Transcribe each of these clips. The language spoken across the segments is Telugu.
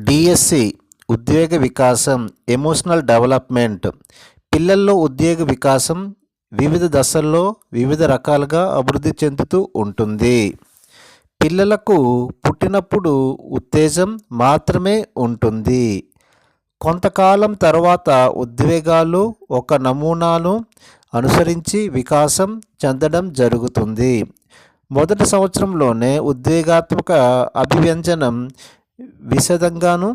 డిఎస్సి ఉద్వేగ వికాసం ఎమోషనల్ డెవలప్మెంట్ పిల్లల్లో ఉద్వేగ వికాసం వివిధ దశల్లో వివిధ రకాలుగా అభివృద్ధి చెందుతూ ఉంటుంది. పిల్లలకు పుట్టినప్పుడు ఉత్తేజం మాత్రమే ఉంటుంది. కొంతకాలం తర్వాత ఉద్వేగాలు ఒక నమూనాను అనుసరించి వికాసం చెందడం జరుగుతుంది. మొదటి సంవత్సరంలోనే ఉద్వేగాత్మక అభివ్యంజనం విశదంగాను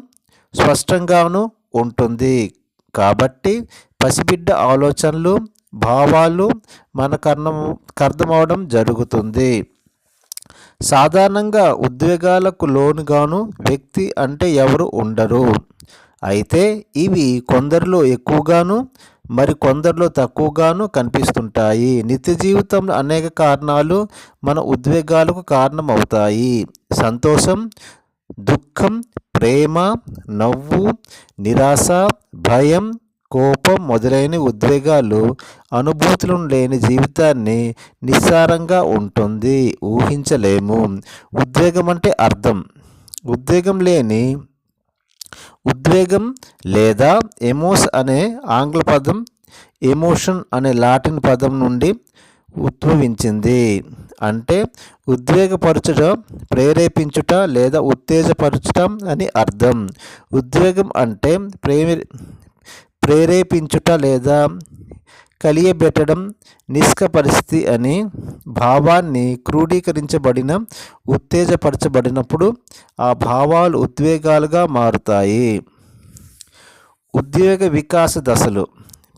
స్పష్టంగాను ఉంటుంది. కాబట్టి పసిబిడ్డ ఆలోచనలు భావాలు మనకు అర్థమవడం జరుగుతుంది. సాధారణంగా ఉద్వేగాలకు లోనుగాను వ్యక్తి అంటే ఎవరు ఉండరు. అయితే ఇవి కొందరిలో ఎక్కువగాను మరి కొందరిలో తక్కువగాను కనిపిస్తుంటాయి. నిత్య జీవితంలో అనేక కారణాలు మన ఉద్వేగాలకు కారణమవుతాయి. సంతోషం, దుఃఖం, ప్రేమ, నవ్వు, నిరాశ, భయం, కోపం మొదలైన ఉద్వేగాలు అనుభూతులను లేని జీవితాన్ని నిస్సారంగా ఉంటుంది. ఊహించలేము. ఉద్వేగం అంటే అర్థం. ఉద్వేగం లేదా ఎమోస్ అనే ఆంగ్ల పదం ఎమోషన్ అనే లాటిన్ పదం నుండి ఉద్భవించింది. అంటే ఉద్వేగపరచుట, ప్రేరేపించుట లేదా ఉత్తేజపరచటం అని అర్థం. ఉద్వేగం అంటే ప్రేరేపించుట లేదా కలియబెట్టడం, నిష్క పరిస్థితి అని భావాన్ని క్రోడీకరించబడిన ఉత్తేజపరచబడినప్పుడు ఆ భావాలు ఉద్వేగాలుగా మారుతాయి. ఉద్వేగ వికాస దశలు.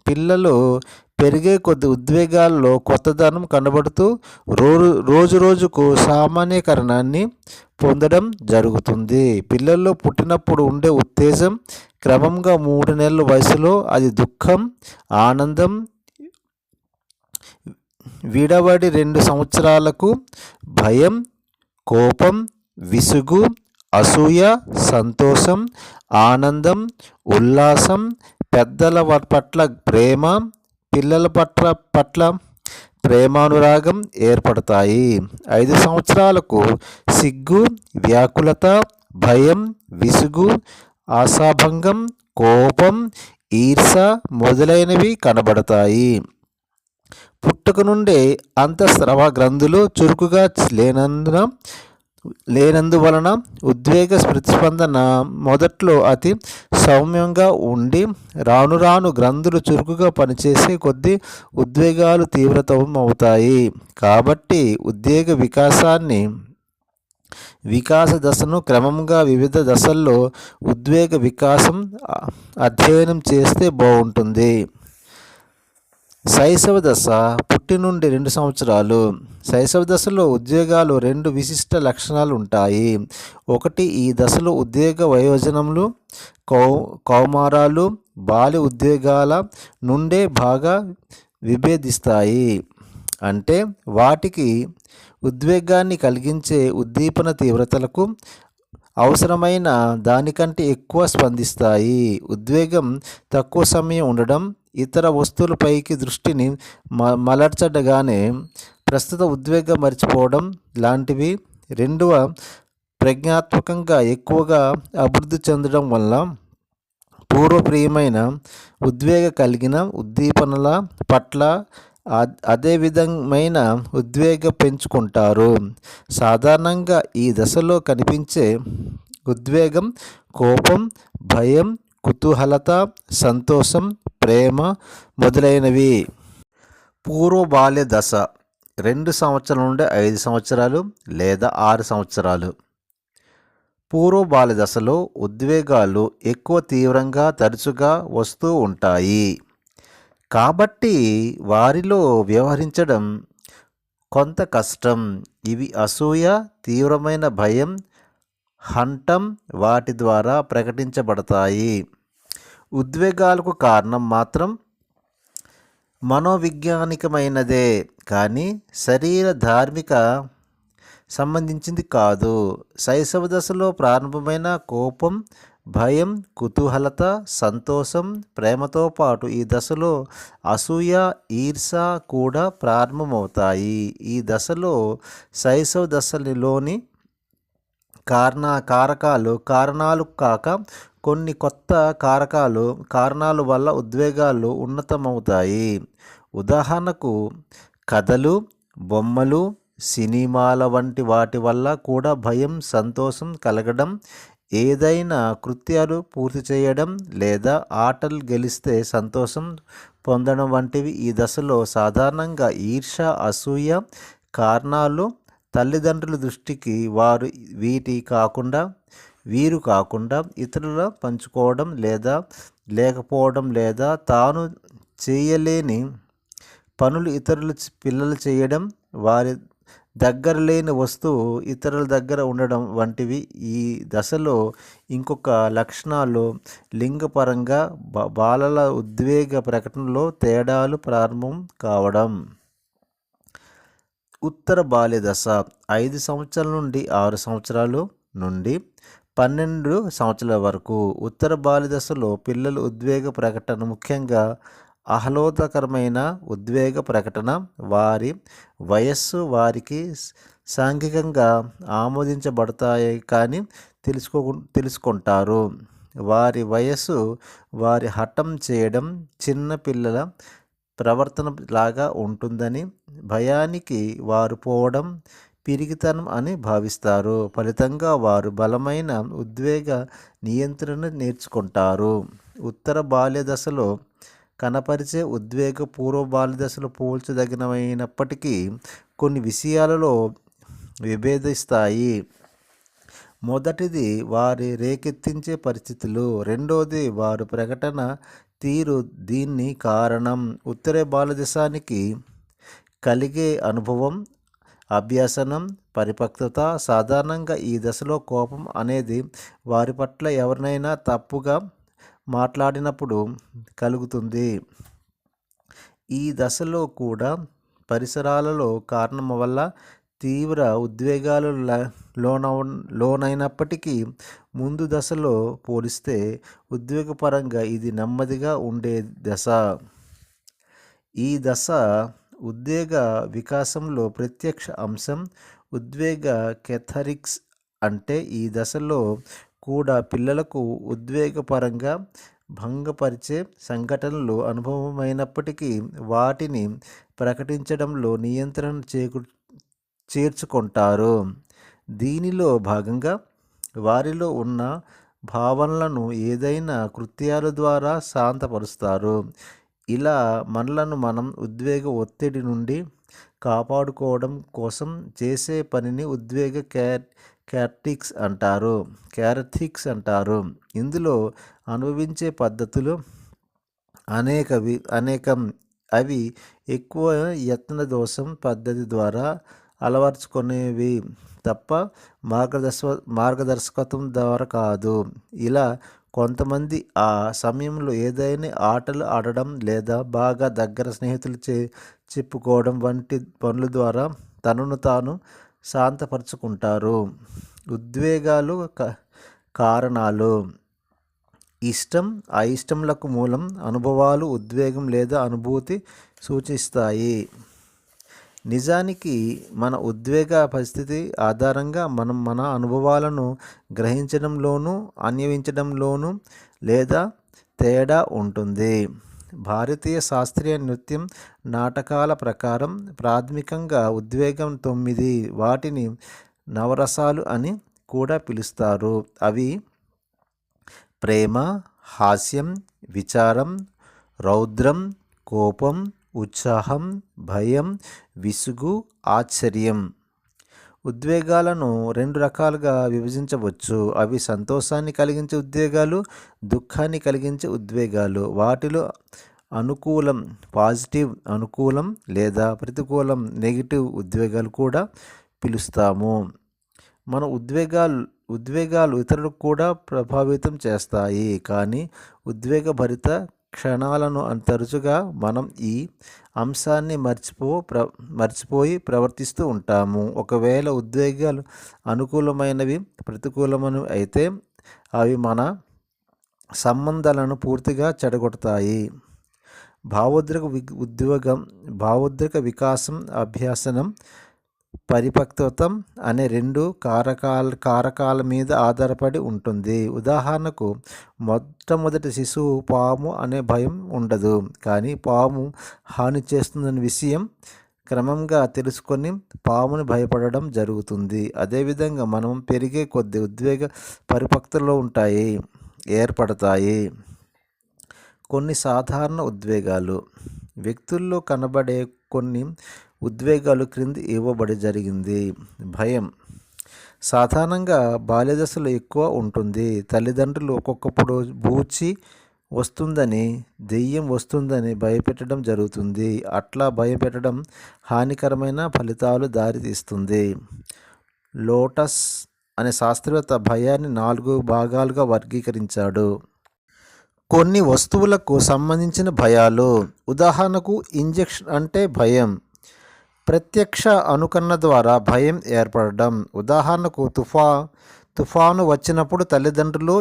పిల్లలు పెరిగే కొద్ది ఉద్వేగాల్లో కొత్తదనం కనబడుతూ రోజు రోజుకు సామాన్యీకరణాన్ని పొందడం జరుగుతుంది. పిల్లల్లో పుట్టినప్పుడు ఉండే ఉత్తేజం క్రమంగా 3 నెలల వయసులో అది దుఃఖం, ఆనందం, విడవడి 2 సంవత్సరాలకు భయం, కోపం, విసుగు, అసూయ, సంతోషం, ఆనందం, ఉల్లాసం, పెద్దల పట్ల ప్రేమ, పిల్లల పట్ల ప్రేమానురాగం ఏర్పడతాయి. 5 సంవత్సరాలకు సిగ్గు, వ్యాకులత, భయం, విసుగు, ఆశాభంగం, కోపం, ఈర్ష మొదలైనవి కనబడతాయి. పుట్టుక నుండే అంతఃస్రావ గ్రంథులు చురుకుగా లేనందువలన ఉద్వేగ ప్రతిస్పందన మొదట్లో అతి సౌమ్యంగా ఉండి రాను రాను గ్రంథులు చురుకుగా పనిచేసే కొద్దీ ఉద్వేగాలు తీవ్రతరమవుతాయి. కాబట్టి ఉద్వేగ వికాస దశను క్రమంగా వివిధ దశల్లో ఉద్వేగ వికాసం అధ్యయనం చేస్తే బాగుంటుంది. శైశవ దశ పుట్టి నుండి 2 సంవత్సరాలు. శైశవ దశలో ఉద్వేగాలు 2 విశిష్ట లక్షణాలు ఉంటాయి. ఒకటి, ఈ దశలో ఉద్వేగ వయోజనములు కౌమారాలు బాల్య ఉద్వేగాల నుండే బాగా విభేదిస్తాయి. అంటే వాటికి ఉద్వేగాన్ని కలిగించే ఉద్దీపన తీవ్రతలకు అవసరమైన దానికంటే ఎక్కువ స్పందిస్తాయి. ఉద్వేగం తక్కువ సమయం ఉండడం, ఇతర వస్తువులపైకి దృష్టిని మలర్చగానే ప్రస్తుత ఉద్వేగం మర్చిపోవడం లాంటివి. రెండవ, ప్రజ్ఞాత్మకంగా ఎక్కువగా అభివృద్ధి చెందడం వల్ల పూర్వప్రియమైన ఉద్వేగ కలిగిన ఉద్దీపనల పట్ల అదే విధమైన ఉద్వేగ పెంచుకుంటారు. సాధారణంగా ఈ దశలో కనిపించే ఉద్వేగం కోపం, భయం, కుతూహలత, సంతోషం, ప్రేమ మొదలైనవి. పూర్వ బాల్య దశ 2 సంవత్సరాల నుండి 5 సంవత్సరాలు లేదా 6 సంవత్సరాలు. పూర్వ బాల్య దశలో ఉద్వేగాలు ఎక్కువ తీవ్రంగా తరచుగా వస్తూ ఉంటాయి. కాబట్టి వారిలో వ్యవహరించడం కొంత కష్టం. ఇవి అసూయ, తీవ్రమైన భయం, హంటం వాటి ద్వారా ప్రకటించబడతాయి. ఉద్వేగాలకు కారణం మాత్రం మనోవిజ్ఞానికమైనదే కానీ శరీర ధార్మిక సంబంధించింది కాదు. శైశవ దశలో ప్రారంభమైన కోపం, భయం, కుతూహలత, సంతోషం, ప్రేమతో పాటు ఈ దశలో అసూయ, ఈర్ష కూడా ప్రారంభమవుతాయి. ఈ దశలో శైశవ దశలోని కారణాలు కాక కొన్ని కొత్త కారణాల వల్ల ఉద్వేగాలు ఉన్నతమవుతాయి. ఉదాహరణకు కథలు, బొమ్మలు, సినిమాల వంటి వాటి వల్ల కూడా భయం, సంతోషం కలగడం, ఏదైనా కృత్యాలు పూర్తి చేయడం లేదా ఆటలు గెలిస్తే సంతోషం పొందడం వంటివి ఈ దశలో సాధారణంగా ఈర్ష్య, అసూయ కారణాలు. తల్లిదండ్రుల దృష్టికి వీరు కాకుండా ఇతరుల పంచుకోవడం లేకపోవడం లేదా తాను చేయలేని పనులు పిల్లలు చేయడం, వారి దగ్గర లేని వస్తువు ఇతరుల దగ్గర ఉండడం వంటివి ఈ దశలో. ఇంకొక లక్షణాలు లింగపరంగా బాలల ఉద్వేగ ప్రకటనలో తేడాలు ప్రారంభం కావడం. ఉత్తర బాల్య దశ 5 సంవత్సరాల నుండి 6 సంవత్సరాలు నుండి 12 సంవత్సరాల వరకు. ఉత్తర బాల్య దశలో పిల్లల ఉద్వేగ ప్రకటన ముఖ్యంగా ఆహ్లాదకరమైన ఉద్వేగ ప్రకటన. వారి వయస్సు వారికి సాంఘికంగా ఆమోదించబడతాయి కానీ తెలుసుకుంటారు. వారి వయస్సు వారి హఠం చేయడం, చిన్న పిల్లల ప్రవర్తన లాగా ఉంటుందని, భయానికి వారు పోవడం పిరికితనం అని భావిస్తారు. ఫలితంగా వారు బలమైన ఉద్వేగ నియంత్రణ నేర్చుకుంటారు. ఉత్తర బాల్య దశలో కనపరిచే ఉద్వేగ పూర్వ బాల్య దశలో పోల్చదగినమైనప్పటికీ కొన్ని విషయాలలో విభేదిస్తాయి. మొదటిది వారి రేకెత్తించే పరిస్థితులు, రెండోది వారు ప్రకటన తీరు. దీన్ని కారణం ఉత్తర బాల్యదశానికి కలిగే అనుభవం, అభ్యసనం, పరిపక్వత. సాధారణంగా ఈ దశలో కోపం అనేది వారి పట్ల ఎవరినైనా తప్పుగా మాట్లాడినప్పుడు కలుగుతుంది. ఈ దశలో కూడా పరిసరాలలో కారణం వల్ల తీవ్ర ఉద్వేగాలు లోనైనప్పటికీ ముందు దశలో పోలిస్తే ఉద్వేగపరంగా ఇది నెమ్మదిగా ఉండే దశ. ఈ దశ ఉద్వేగ వికాసంలో ప్రత్యక్ష అంశం. ఉద్వేగ కెథరిక్స్ అంటే ఈ దశలో కూడా పిల్లలకు ఉద్వేగపరంగా భంగపరిచే సంఘటనలు అనుభవమైనప్పటికీ వాటిని ప్రకటించడంలో నియంత్రణ చేర్చుకుంటారు. దీనిలో భాగంగా వారిలో ఉన్న భావనలను ఏదైనా కృత్యాల ద్వారా శాంతపరుస్తారు. ఇలా మనలను మనం ఉద్వేగ ఒత్తిడి నుండి కాపాడుకోవడం కోసం చేసే పనిని ఉద్వేగ క్యారెక్టిక్స్ అంటారు. ఇందులో అనుభవించే పద్ధతులు అనేకం. అవి ఎక్కువ యత్న దోషం పద్ధతి ద్వారా అలవర్చుకునేవి తప్ప మార్గదర్శకత్వం ద్వారా కాదు. ఇలా కొంతమంది ఆ సమయంలో ఏదైనా ఆటలు ఆడడం లేదా బాగా దగ్గర స్నేహితులు చెప్పుకోవడం వంటి పనుల ద్వారా తనను తాను శాంతపరుచుకుంటారు. ఉద్వేగాలు కారణాలు. ఇష్టం, అయిష్టములకు మూలం. అనుభవాలు ఉద్వేగం లేదా అనుభూతి సూచిస్తాయి. నిజానికి మన ఉద్వేగ పరిస్థితి ఆధారంగా మనం మన అనుభవాలను గ్రహించడంలోనూ అన్వయించడంలోనూ లేదా తేడా ఉంటుంది. భారతీయ శాస్త్రీయ నృత్యం, నాటకాల ప్రకారం ప్రాథమికంగా ఉద్వేగం 9. వాటిని నవరసాలు అని కూడా పిలుస్తారు. అవి ప్రేమ, హాస్యం, విచారం, రౌద్రం, కోపం, ఉత్సాహం, భయం, విసుగు, ఆశ్చర్యం. ఉద్వేగాలను 2 రకాలుగా విభజించవచ్చు. అవి సంతోషాన్ని కలిగించే ఉద్వేగాలు, దుఃఖాన్ని కలిగించే ఉద్వేగాలు. వాటిలో అనుకూలం పాజిటివ్ అనుకూలం లేదా ప్రతికూలం నెగిటివ్ ఉద్వేగాలు కూడా పిలుస్తాము. మన ఉద్వేగాలు ఇతరులకు కూడా ప్రభావితం చేస్తాయి. కానీ ఉద్వేగభరిత క్షణాలను తరచుగా మనం ఈ అంశాన్ని మర్చిపోయి ప్రవర్తిస్తూ ఉంటాము. ఒకవేళ ఉద్వేగాలు అనుకూలమైనవి, ప్రతికూలమైనవి అయితే అవి మన సంబంధాలను పూర్తిగా చెడగొడతాయి. భావోద్రేక వికాసం, అభ్యసనం. పరిపక్వతం అనే రెండు కారకాల మీద ఆధారపడి ఉంటుంది. ఉదాహరణకు మొట్టమొదటి శిశువు పాము అనే భయం ఉండదు, కానీ పాము హాని చేస్తుందనే విషయం క్రమంగా తెలుసుకొని పాముని భయపడడం జరుగుతుంది. అదేవిధంగా మనం పెరిగే కొద్ది ఉద్వేగ పరిపక్వతలో ఏర్పడతాయి. కొన్ని సాధారణ ఉద్వేగాలు. వ్యక్తుల్లో కనబడే కొన్ని ఉద్వేగాలు క్రింది ఇవ్వబడి జరిగింది. భయం సాధారణంగా బాల్యదశలో ఎక్కువ ఉంటుంది. తల్లిదండ్రులు ఒక్కొక్కప్పుడు బూచి వస్తుందని, దెయ్యం వస్తుందని భయపెట్టడం జరుగుతుంది. అట్లా భయపెట్టడం హానికరమైన ఫలితాలు దారితీస్తుంది. లోటస్ అనే శాస్త్రవేత్త భయాన్ని 4 భాగాలుగా వర్గీకరించాడు. కొన్ని వస్తువులకు సంబంధించిన భయాలు. ఉదాహరణకు ఇంజెక్షన్ అంటే భయం. ప్రత్యక్ష అనుకరణ ద్వారా భయం ఏర్పడడం. ఉదాహరణకు తుఫాను వచ్చినప్పుడు తల్లిదండ్రులు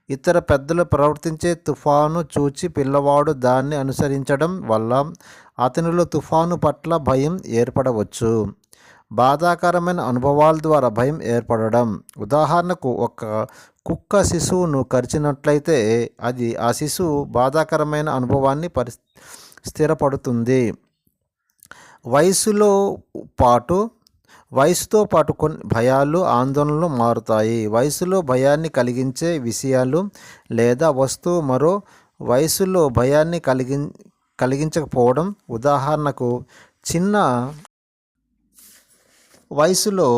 ఇతర పెద్దలు ప్రవర్తించే తుఫాను చూచి పిల్లవాడు దాన్ని అనుసరించడం వల్ల అతనిలో తుఫాను పట్ల భయం ఏర్పడవచ్చు. బాధాకరమైన అనుభవాల ద్వారా భయం ఏర్పడడం. ఉదాహరణకు ఒక కుక్క శిశువును కరిచినట్లయితే ఆ శిశువు బాధాకరమైన అనుభవాన్ని స్థిరపడుతుంది. వయసుతో పాటు కొన్ని భయాలు, ఆందోళనలు మారుతాయి. వయసులో భయాన్ని కలిగించే విషయాలు లేదా వస్తువు మరో వయసులో భయాన్ని కలిగించకపోవడం. ఉదాహరణకు చిన్న వయసులో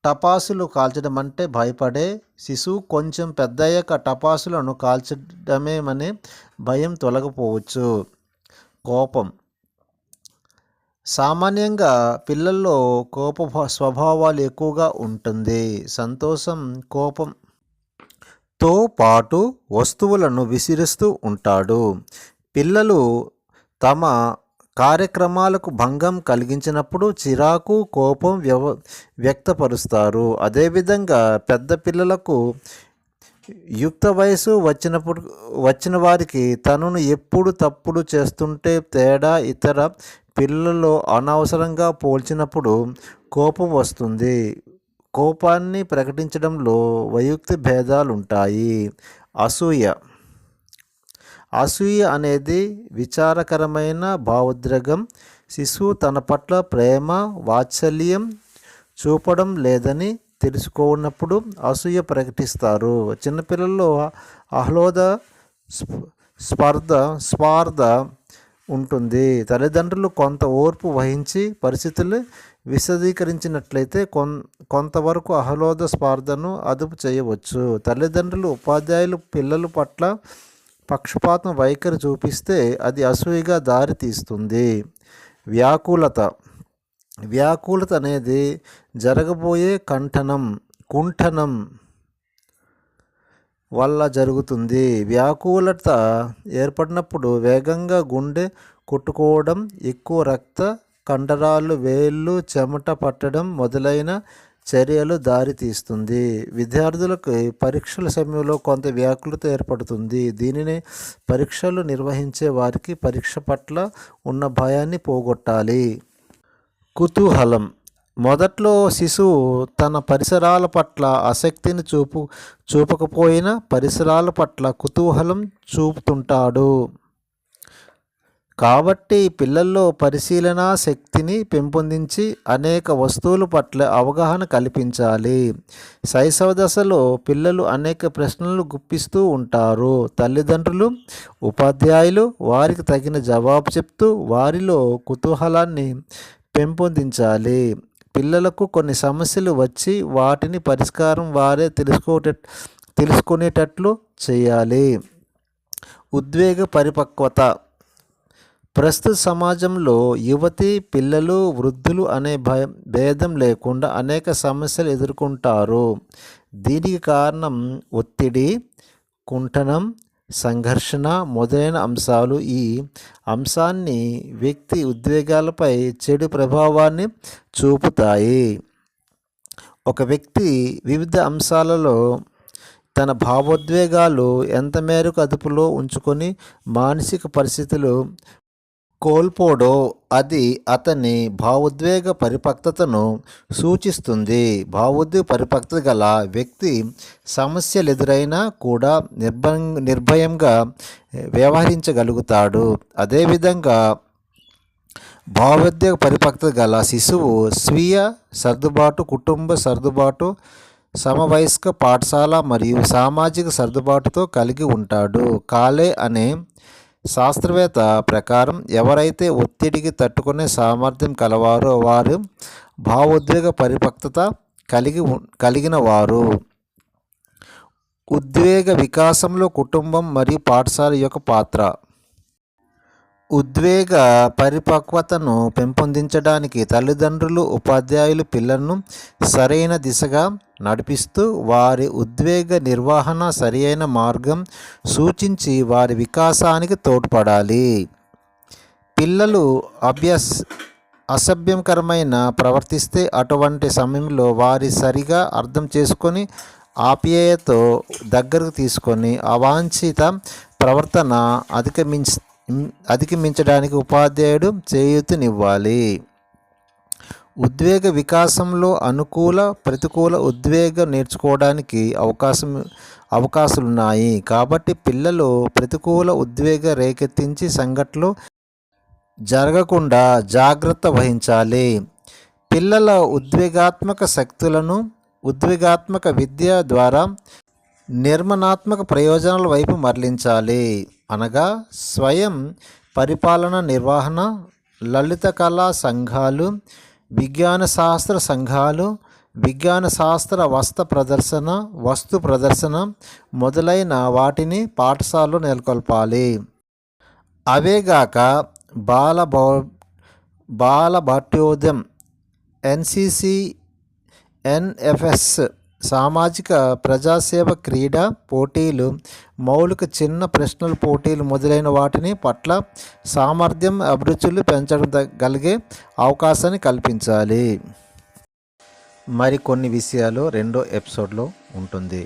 టపాసులు కాల్చడం అంటే భయపడే శిశువు కొంచెం పెద్దయ్యాక టపాసులను కాల్చడమేమనే భయం తొలగిపోవచ్చు. కోపం సామాన్యంగా పిల్లల్లో కోప స్వభావాలు ఎక్కువగా ఉంటుంది. సంతోషం కోపంతో పాటు వస్తువులను విసిరిస్తూ ఉంటాడు. పిల్లలు తమ కార్యక్రమాలకు భంగం కలిగించినప్పుడు చిరాకు, కోపం వ్యక్తపరుస్తారు. అదేవిధంగా పెద్ద పిల్లలకు యుక్త వయసు వచ్చిన వారికి తనను ఎప్పుడు తప్పుడు చేస్తుంటే తేడా ఇతర పిల్లల్లో అనవసరంగా పోల్చినప్పుడు కోపం వస్తుంది. కోపాన్ని ప్రకటించడంలో వయోక్తి భేదాలుంటాయి. అసూయ అనేది విచారకరమైన భావోద్రేకం. శిశువు తన పట్ల ప్రేమ, వాత్సల్యం చూపడం లేదని తెలుసుకున్నప్పుడు అసూయ ప్రకటిస్తారు. చిన్నపిల్లల్లో ఆహ్లాద స్పార్ధ ఉంటుంది. తల్లిదండ్రులు కొంత ఓర్పు వహించి పరిస్థితులు విశదీకరించినట్లయితే కొంతవరకు ఆహ్లాద స్పార్ధను అదుపు చేయవచ్చు. తల్లిదండ్రులు, ఉపాధ్యాయులు పిల్లల పట్ల పక్షపాతం వైఖరి చూపిస్తే అది అసూయగా దారి తీస్తుంది. వ్యాకులత అనేది జరగబోయే కుంఠనం వల్ల జరుగుతుంది. వ్యాకులత ఏర్పడినప్పుడు వేగంగా గుండె కొట్టుకోవడం, ఎక్కువ రక్త కండరాలు, వేళ్ళు చెమట పట్టడం మొదలైన చర్యలు దారితీస్తుంది. విద్యార్థులకు పరీక్షల సమయంలో కొంత వ్యాకులత ఏర్పడుతుంది. దీనిని పరీక్షలు నిర్వహించే వారికి పరీక్ష పట్ల ఉన్న భయాన్ని పోగొట్టాలి. కుతూహలం మొదట్లో శిశువు తన పరిసరాల పట్ల ఆసక్తిని చూపకపోయినా పరిసరాల పట్ల కుతూహలం చూపుతుంటాడు. కాబట్టి పిల్లల్లో పరిశీలనా శక్తిని పెంపొందించి అనేక వస్తువుల పట్ల అవగాహన కల్పించాలి. శైశవ దశలో పిల్లలు అనేక ప్రశ్నలు గుప్పిస్తూ ఉంటారు. తల్లిదండ్రులు, ఉపాధ్యాయులు వారికి తగిన జవాబు చెప్తూ వారిలో కుతూహలాన్ని పెంపొందించాలి. పిల్లలకు కొన్ని సమస్యలు వచ్చి వాటిని పరిష్కారం వారే తెలుసుకునేటట్లు చేయాలి. ఉద్వేగ పరిపక్వత ప్రస్తుత సమాజంలో యువతి, పిల్లలు, వృద్ధులు అనే భేదం లేకుండా అనేక సమస్యలు ఎదుర్కొంటారు. దీనికి కారణం ఒత్తిడి, కుంఠనం, సంఘర్షణ మొదలైన అంశాలు. ఈ అంశాన్ని వ్యక్తి ఉద్వేగాలపై చెడు ప్రభావాన్ని చూపుతాయి. ఒక వ్యక్తి వివిధ అంశాలలో తన భావోద్వేగాలు ఎంత మేరకు అదుపులో ఉంచుకొని మానసిక పరిస్థితులు కోల్పోడో అది అతని భావోద్వేగ పరిపక్వతను సూచిస్తుంది. భావోద్వేగ పరిపక్వత గల వ్యక్తి సమస్యలు ఎదురైనా కూడా నిర్భయంగా వ్యవహరించగలుగుతాడు. అదేవిధంగా భావోద్వేగ పరిపక్వత గల శిశువు స్వీయ సర్దుబాటు, కుటుంబ సర్దుబాటు, సమవయస్క, పాఠశాల మరియు సామాజిక సర్దుబాటుతో కలిగి ఉంటాడు. కాలే అనే శాస్త్రవేత్త ప్రకారం ఎవరైతే ఒత్తిడికి తట్టుకునే సామర్థ్యం కలవారో వారు భావోద్వేగ పరిపక్వత కలిగిన వారు. ఉద్వేగ వికాసంలో కుటుంబం మరియు పాఠశాల యొక్క పాత్ర. ఉద్వేగ పరిపక్వతను పెంపొందించడానికి తల్లిదండ్రులు, ఉపాధ్యాయులు పిల్లలను సరైన దిశగా నడిపిస్తూ వారి ఉద్వేగ నిర్వహణ సరియైన మార్గం సూచించి వారి వికాసానికి తోడ్పడాలి. పిల్లలు అసభ్యకరమైన ప్రవర్తిస్తే అటువంటి సమయంలో వారి సరిగా అర్థం చేసుకొని ఆప్యాయతతో దగ్గరకు తీసుకొని అవాంఛిత ప్రవర్తన అధిగమించడానికి ఉపాధ్యాయుడు చేయూతనివ్వాలి. ఉద్వేగ వికాసంలో అనుకూల, ప్రతికూల ఉద్వేగం నేర్చుకోవడానికి అవకాశాలున్నాయి. కాబట్టి పిల్లలు ప్రతికూల ఉద్వేగ రేకెత్తించి సంఘటనలు జరగకుండా జాగ్రత్త వహించాలి. పిల్లల ఉద్వేగాత్మక శక్తులను ఉద్వేగాత్మక విద్య ద్వారా నిర్మాణాత్మక ప్రయోజనాల వైపు మరలించాలి. అనగా స్వయం పరిపాలన, నిర్వహణ, లలిత కళా సంఘాలు, విజ్ఞాన శాస్త్ర సంఘాలు, విజ్ఞాన శాస్త్ర వస్తు ప్రదర్శన మొదలైన వాటిని పాఠశాలలో నెలకొల్పాలి. అవేగాక బాలభాట్యోదయం, ఎన్సిసి, ఎన్ఎఫ్ఎస్, సామాజిక ప్రజాసేవ, క్రీడా పోటీలు, మౌలిక చిన్న ప్రశ్నల పోటీలు మొదలైన వాటిని పట్ల సామర్థ్యం, అభిరుచులు పెంచగలిగే అవకాశాన్ని కల్పించాలి. మరికొన్ని విషయాలు రెండో ఎపిసోడ్లో ఉంటుంది.